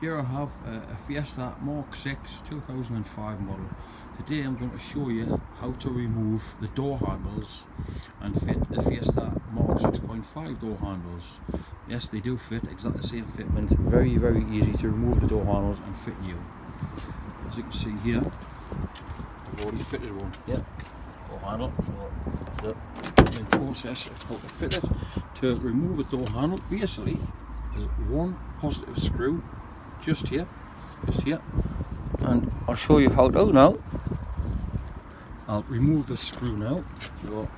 Here I have a Fiesta mk6 2005 model. Today I'm going to show you how to remove the door handles and fit the Fiesta Mark 6.5 door handles. Yes, they do fit, exactly the same fitment. Very, very easy to remove the door handles and fit new. As you can see here, I've already fitted one. Yeah, door handle. So that's the main process of how to fit it. To remove a door handle, basically, there's one positive screw just here, and I'll show you how to now. I'll remove the screw now. So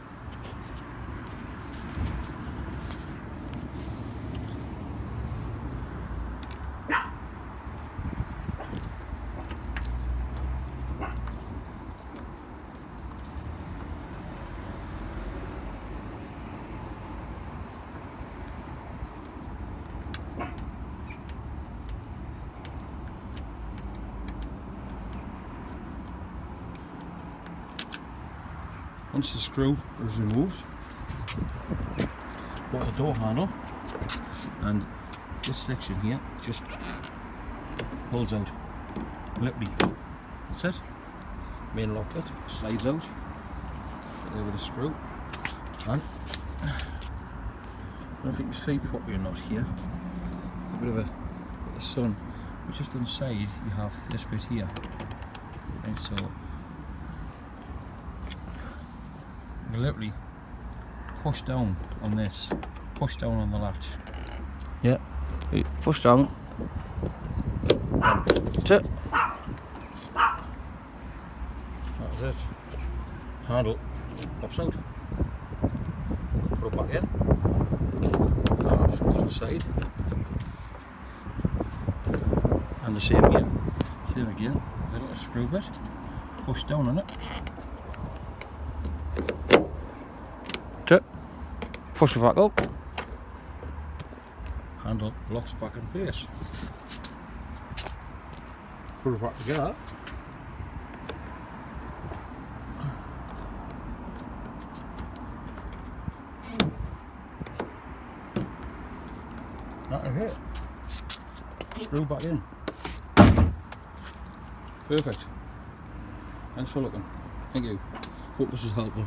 once the screw is removed, got the door handle, and this section here just pulls out, literally. That's it. Main lock bit slides out there with the screw, and I don't know if you can see properly or not here. A bit of a sun, but just inside you have this bit here, and so you literally push down on this, push down on the latch. Yeah, push down. That's it. That is it. Handle pops out. Put it back in. Handle just goes inside. And the same here. Same again. The little screw bit. Push down on it. Push it back up, handle locks back in place, put it back together, that is it, screw back in, perfect. Thanks for looking, thank you, hope this is helpful.